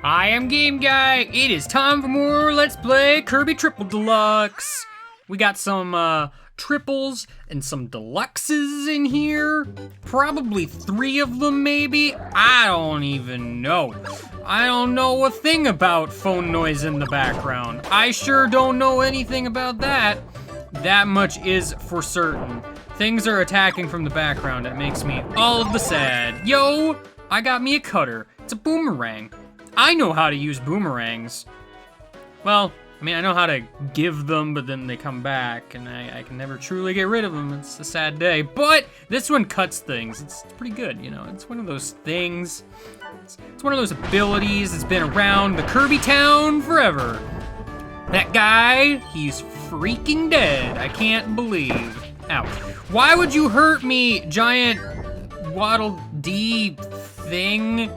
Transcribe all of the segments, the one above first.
I am Game Guy. It is time for more Let's Play Kirby Triple Deluxe. We got some triples and some deluxes in here. Probably 3 of them, maybe. I don't even know. I don't know a thing about phone noise in the background. I sure don't know anything about that. That much is for certain. Things are attacking from the background. It makes me all of the sad. Yo, I got me a cutter. It's a boomerang. I know how to use boomerangs. Well, I mean, I know how to give them, but then they come back, and I can never truly get rid of them. It's a sad day. But this one cuts things. It's pretty good, you know. It's one of those things. It's one of those abilities that's been around the Kirby town forever. That guy, he's freaking dead. I can't believe. Ouch. Why would you hurt me, giant Waddle Dee thing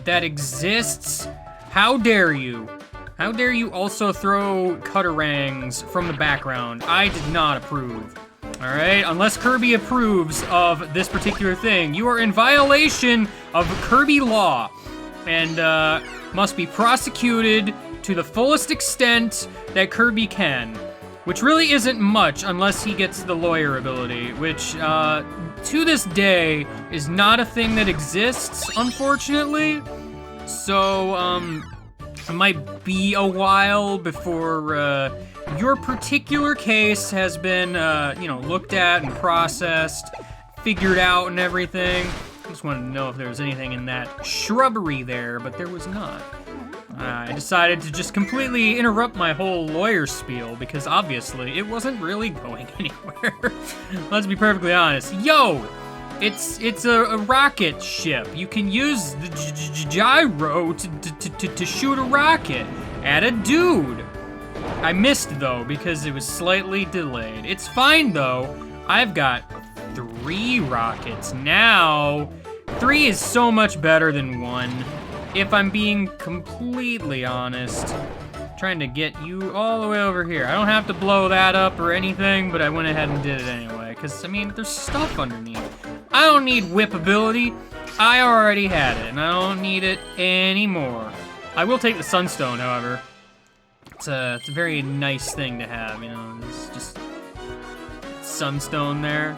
that exists? How dare you? How dare you also throw cutterangs from the background? I did not approve. All right, unless Kirby approves of this particular thing, you are in violation of Kirby law and must be prosecuted to the fullest extent that Kirby can, which really isn't much unless he gets the lawyer ability, which to this day is not a thing that exists, unfortunately. So, it might be a while before your particular case has been, looked at and processed, figured out and everything. I just wanted to know if there was anything in that shrubbery there, but there was not. I decided to just completely interrupt my whole lawyer spiel because obviously it wasn't really going anywhere. Let's be perfectly honest. Yo! It's a rocket ship. You can use the gyro to shoot a rocket at a dude. I missed though because it was slightly delayed. It's fine though. I've got 3 rockets now. 3 is so much better than 1. If I'm being completely honest. Trying to get you all the way over here. I don't have to blow that up or anything, but I went ahead and did it anyway. Because, I mean, there's stuff underneath. I don't need whip ability. I already had it, and I don't need it anymore. I will take the sunstone, however. It's a very nice thing to have, you know. It's just sunstone there.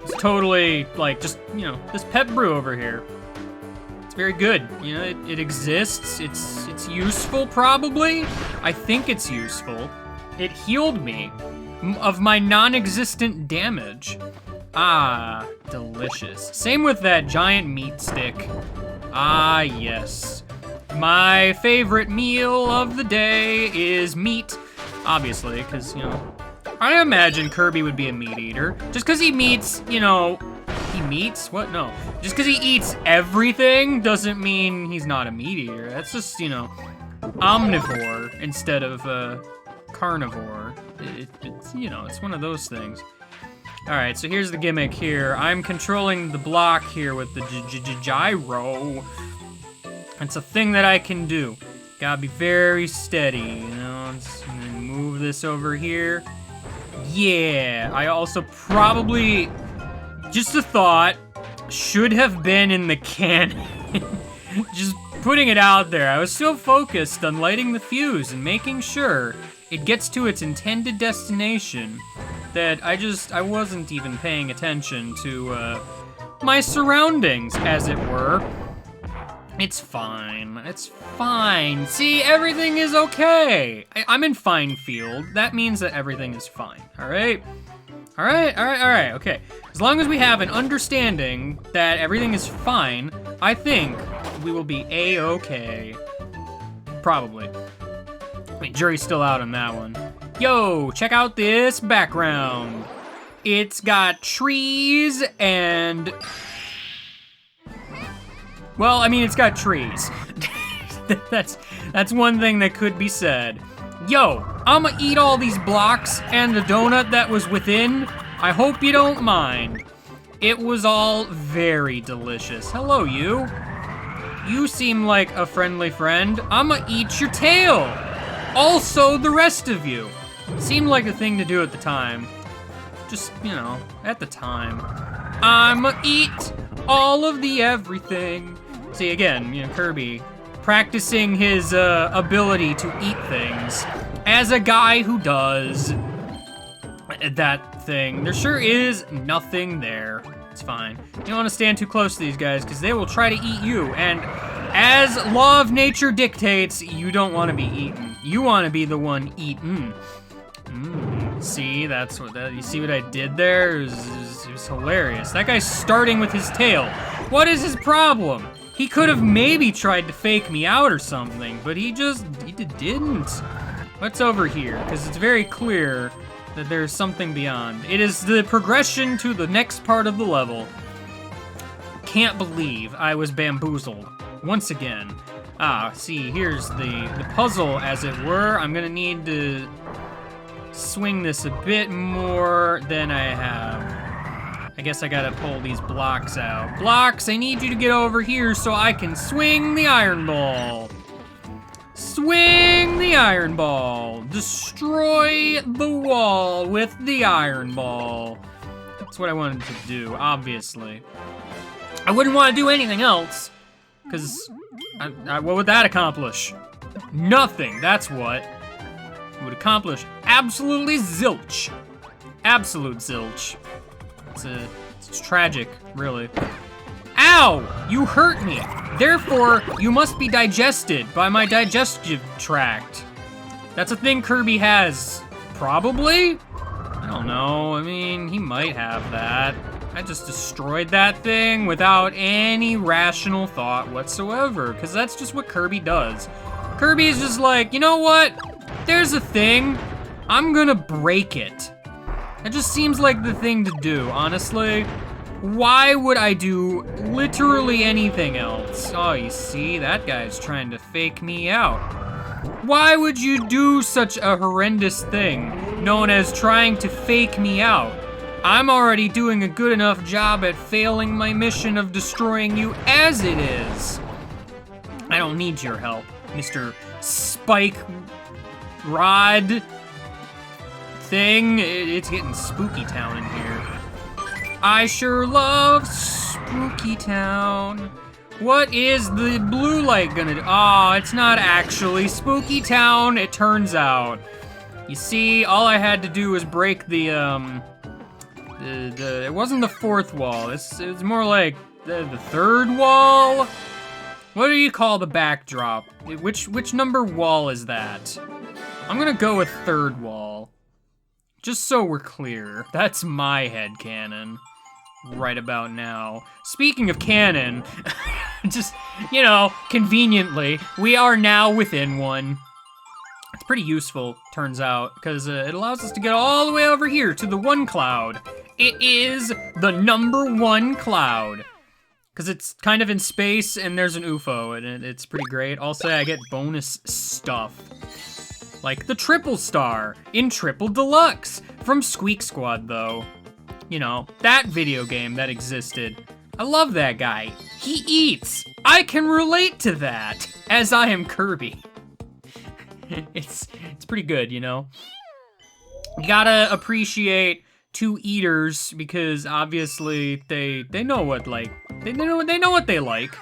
It's totally, like, just, you know, this pet brew over here. Very good, you know, it exists, it's useful probably. I think it's useful. It healed me of my non-existent damage. Ah, delicious. Same with that giant meat stick. Ah, yes. My favorite meal of the day is meat, obviously, because, you know, I imagine Kirby would be a meat eater. Just because he meets, you know, he meets? What? No. Just because he eats everything doesn't mean he's not a meat eater. That's just, you know, omnivore instead of carnivore. It's, you know, it's one of those things. All right, so here's the gimmick here. I'm controlling the block here with the gyro. It's a thing that I can do. Gotta be very steady, you know. And then move this over here. Yeah, I also probably, just a thought, should have been in the cannon. Just putting it out there. I was so focused on lighting the fuse and making sure it gets to its intended destination that I wasn't even paying attention to my surroundings, as it were. It's fine. It's fine. See, everything is okay. I'm in fine field. That means that everything is fine, all right? All right, okay. As long as we have an understanding that everything is fine, I think we will be A-okay. Probably. I mean, jury's still out on that one. Yo, check out this background. It's got trees and... Well, I mean, it's got trees. That's one thing that could be said. Yo, I'ma eat all these blocks and the donut that was within. I hope you don't mind. It was all very delicious. Hello, you. You seem like a friendly friend. I'ma eat your tail. Also, the rest of you. Seemed like the thing to do at the time. Just, you know, at the time. I'ma eat all of the everything. See, again, you know, Kirby practicing his ability to eat things. As a guy who does that thing. There sure is nothing there. It's fine. You don't want to stand too close to these guys because they will try to eat you. And as law of nature dictates, you don't want to be eaten. You want to be the one eaten. See, that's what you see what I did there? It was hilarious. That guy's starting with his tail. What is his problem? He could have maybe tried to fake me out or something, but he didn't. What's over here? Because it's very clear that there's something beyond. It is the progression to the next part of the level. Can't believe I was bamboozled once again. See, here's the puzzle, as it were. I'm gonna need to swing this a bit more than I have. I guess I gotta pull these blocks out. Blocks, I need you to get over here so I can swing the iron ball. Swing the iron ball. Destroy the wall with the iron ball. That's what I wanted to do, obviously. I wouldn't want to do anything else, because what would that accomplish? Nothing, that's what. It would accomplish absolutely zilch. Absolute zilch. It's tragic, really. Ow! You hurt me. Therefore, you must be digested by my digestive tract. That's a thing Kirby has. Probably? I don't know. I mean, he might have that. I just destroyed that thing without any rational thought whatsoever, because that's just what Kirby does. Kirby is just like, you know what? There's a thing. I'm gonna break it. That just seems like the thing to do, honestly. Why would I do literally anything else? Oh, you see, that guy's trying to fake me out. Why would you do such a horrendous thing, known as trying to fake me out? I'm already doing a good enough job at failing my mission of destroying you as it is. I don't need your help, Mr. Spike Rod thing. It's getting spooky town in here. I sure love Spooky Town. What is the blue light gonna do? Oh, it's not actually Spooky Town, it turns out. You see, all I had to do was break it wasn't the fourth wall. It was more like the third wall? What do you call the backdrop? Which number wall is that? I'm gonna go with third wall. Just so we're clear, that's my headcanon. Right about now. Speaking of canon, just, you know, conveniently, we are now within one. It's pretty useful, turns out, because it allows us to get all the way over here to the one cloud. It is the number one cloud. Because it's kind of in space and there's an UFO, and it's pretty great. Also, I get bonus stuff. Like the triple star in Triple Deluxe from Squeak Squad, though. You know, that video game that existed. I love that guy. He eats. I can relate to that, as I am Kirby. It's pretty good, you know? You gotta appreciate two eaters, because obviously they know what they know what they like.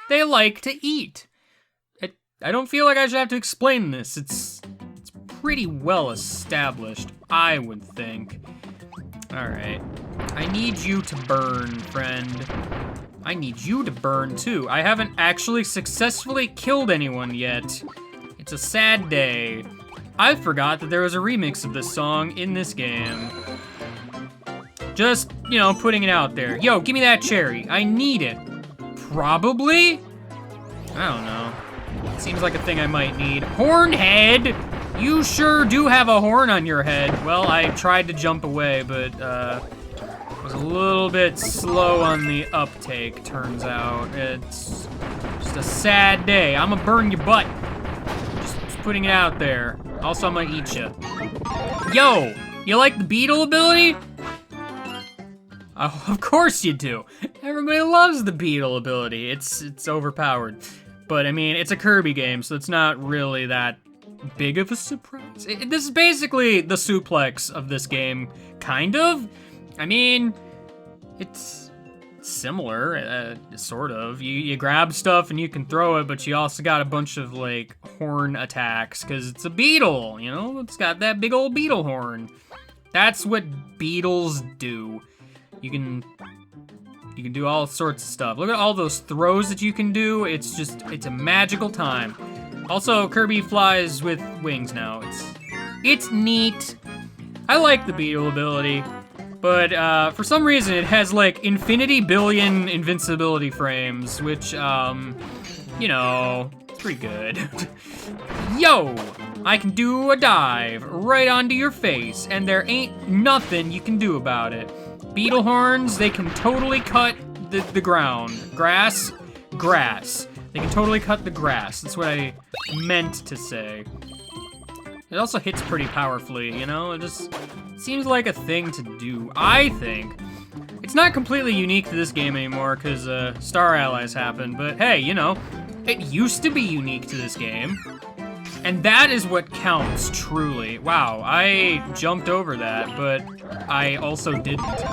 They like to eat. I don't feel like I should have to explain this. It's pretty well established, I would think. Alright. I need you to burn, friend. I need you to burn, too. I haven't actually successfully killed anyone yet. It's a sad day. I forgot that there was a remix of this song in this game. Just, you know, putting it out there. Yo, give me that cherry. I need it. Probably? I don't know. Seems like a thing I might need. Hornhead! You sure do have a horn on your head. Well, I tried to jump away, but was a little bit slow on the uptake, turns out. It's just a sad day. I'm gonna burn your butt. Just putting it out there. Also, I'm gonna eat you. Yo, you like the Beetle ability? Oh, of course you do. Everybody loves the Beetle ability. It's overpowered. But, I mean, it's a Kirby game, so it's not really that big of a surprise. This is basically the suplex of this game, kind of. I mean, it's similar, sort of. You grab stuff and you can throw it, but you also got a bunch of, like, horn attacks, because it's a beetle, you know? It's got that big old beetle horn. That's what beetles do. You can do all sorts of stuff. Look at all those throws that you can do. It's a magical time. Also, Kirby flies with wings now. It's neat. I like the Beetle ability, but for some reason it has like infinity billion invincibility frames, which, you know, it's pretty good. Yo, I can do a dive right onto your face, and there ain't nothing you can do about it. Beetle horns, they can totally cut the ground. Grass. They can totally cut the grass. That's what I meant to say. It also hits pretty powerfully, you know? It just seems like a thing to do, I think. It's not completely unique to this game anymore, because Star Allies happened, but hey, you know, it used to be unique to this game. And that is what counts, truly. Wow, I jumped over that, but I also didn't.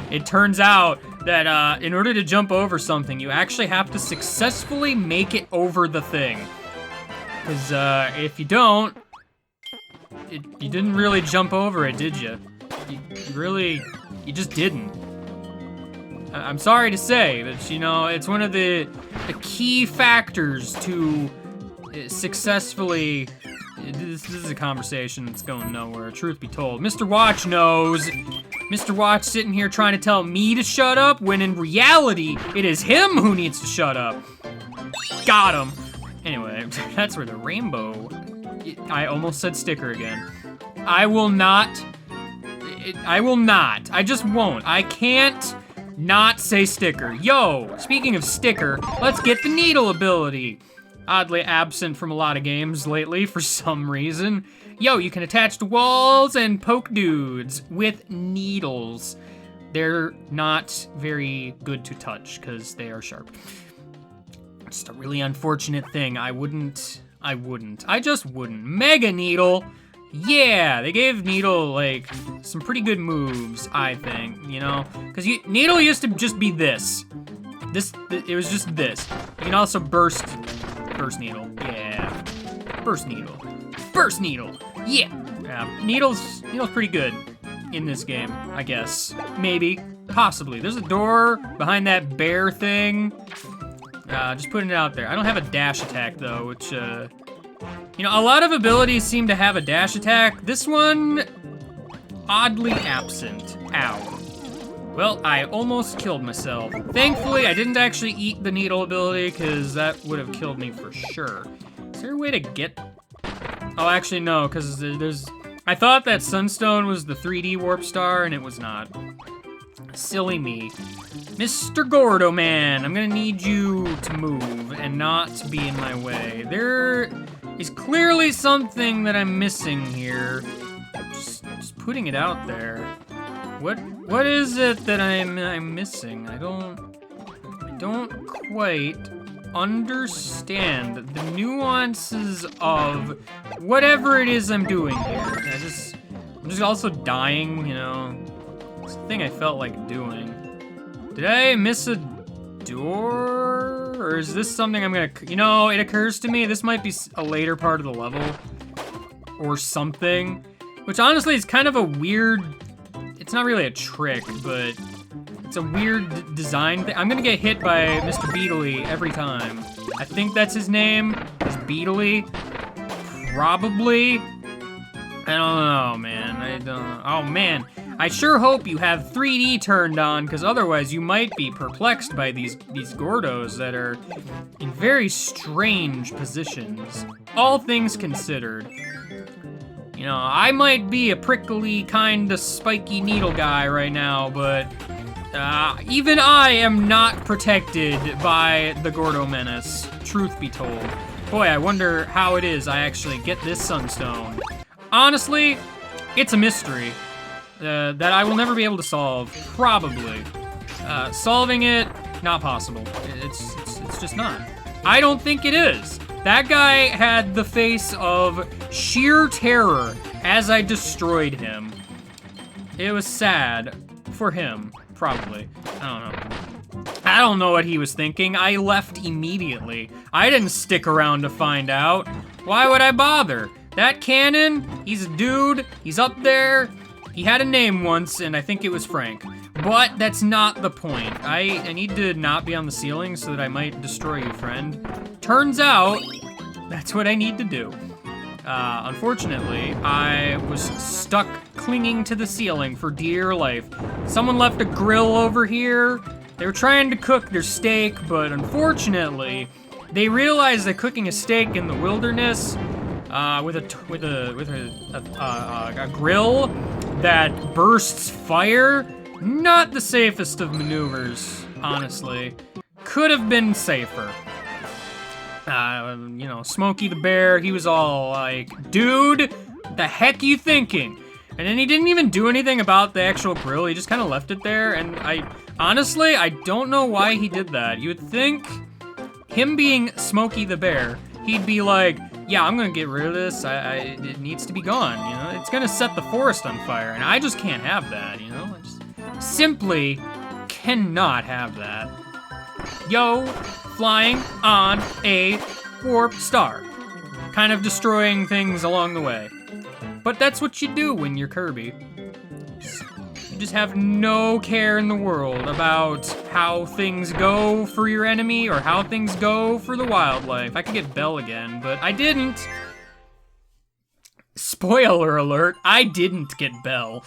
It turns out that in order to jump over something, you actually have to successfully make it over the thing. Because if you don't, you didn't really jump over it, did you? You just didn't. I'm sorry to say, but you know, it's one of the key factors to successfully. This is a conversation that's going nowhere, truth be told. Mr. Watch knows. Mr. Watch sitting here trying to tell me to shut up, when in reality, it is him who needs to shut up. Got him. Anyway, that's where the rainbow... I almost said sticker again. I will not. I just won't. I can't not say sticker. Yo, speaking of sticker, let's get the needle ability. Oddly absent from a lot of games lately for some reason. Yo, you can attach to walls and poke dudes with needles. They're not very good to touch because they are sharp. Just a really unfortunate thing. I just wouldn't. Mega Needle. Yeah, they gave Needle, like, some pretty good moves, I think, you know? Because Needle used to just be this. It was just this. You can also burst Needle. Yeah. Burst Needle. Yeah. Needle's pretty good in this game, I guess. Maybe. Possibly. There's a door behind that bear thing. Just putting it out there. I don't have a dash attack, though, which, you know, a lot of abilities seem to have a dash attack. This one, oddly absent. Ow. Well, I almost killed myself. Thankfully, I didn't actually eat the needle ability, because that would have killed me for sure. Is there a way to get... Oh, actually, no, because there's... I thought that Sunstone was the 3D Warp Star, and it was not. Silly me. Mr. Gordo Man, I'm gonna need you to move and not be in my way. There is clearly something that I'm missing here. Just putting it out there. What is it that I'm missing? I don't quite understand the nuances of whatever it is I'm doing here. I'm just also dying, you know. It's the thing I felt like doing. Did I miss a door? Or is this something I'm gonna... You know, it occurs to me this might be a later part of the level. Or something. Which honestly is kind of a weird... It's not really a trick, but... It's a weird design thing. I'm gonna get hit by Mr. Beetle every time. I think that's his name. It's Beetle. Probably. I don't know, man. I don't know. Oh, man. I sure hope you have 3D turned on, because otherwise you might be perplexed by these Gordos that are in very strange positions. All things considered. You know, I might be a prickly, kinda spiky needle guy right now, but even I am not protected by the Gordo Menace, truth be told. Boy, I wonder how it is I actually get this Sunstone. Honestly, it's a mystery. That I will never be able to solve, probably. Solving it, not possible. It's just not. I don't think it is. That guy had the face of sheer terror as I destroyed him. It was sad for him, probably. I don't know what he was thinking. I left immediately. I didn't stick around to find out. Why would I bother? That cannon, he's a dude, he's up there. He had a name once, and I think it was Frank. But that's not the point. I need to not be on the ceiling so that I might destroy you, friend. Turns out, that's what I need to do. Unfortunately, I was stuck clinging to the ceiling for dear life. Someone left a grill over here. They were trying to cook their steak, but unfortunately, they realized that cooking a steak in the wilderness with a grill that bursts fire, not the safest of maneuvers, honestly. Could have been safer. You know, Smokey the Bear, he was all like, dude, the heck you thinking? And then he didn't even do anything about the actual grill, he just kind of left it there, and honestly, I don't know why he did that. You would think, him being Smokey the Bear, he'd be like, yeah, I'm gonna get rid of this, it needs to be gone, you know? It's gonna set the forest on fire, and I just can't have that, you know? I just simply cannot have that. Yo, flying on a warp star. Kind of destroying things along the way. But that's what you do when you're Kirby. You just have no care in the world about how things go for your enemy or how things go for the wildlife. I could get Belle again, but I didn't. Spoiler alert, I didn't get Belle.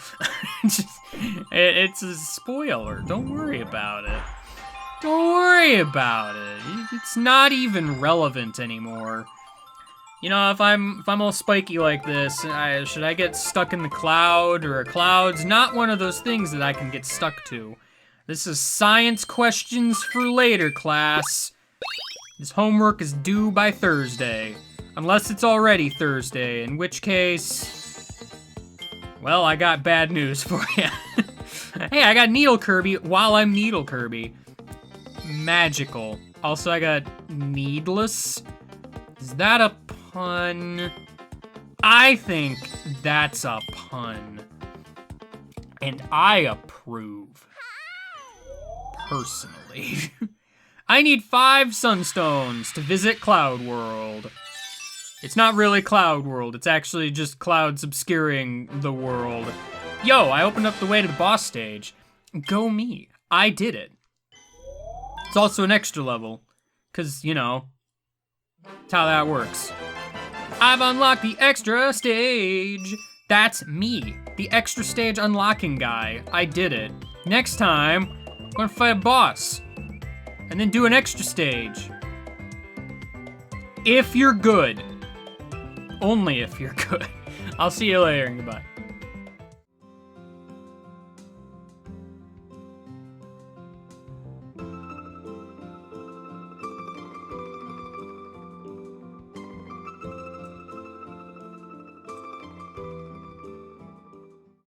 It's a spoiler, don't worry about it. Don't worry about it. It's not even relevant anymore. You know, if I'm all spiky like this, should I get stuck in the cloud, or a cloud's not one of those things that I can get stuck to. This is science questions for later, class. This homework is due by Thursday. Unless it's already Thursday, in which case, well, I got bad news for you. Hey, I got Needle Kirby while I'm Needle Kirby. Magical. Also, I got needless. Is that a pun? I think that's a pun. And I approve. Personally. I need 5 sunstones to visit Cloud World. It's not really Cloud World, it's actually just clouds obscuring the world. Yo, I opened up the way to the boss stage. Go me. I did it. It's also an extra level, because, you know, that's how that works. I've unlocked the extra stage. That's me, the extra stage unlocking guy. I did it. Next time, I'm gonna fight a boss, and then do an extra stage. If you're good. Only if you're good. I'll see you later, goodbye.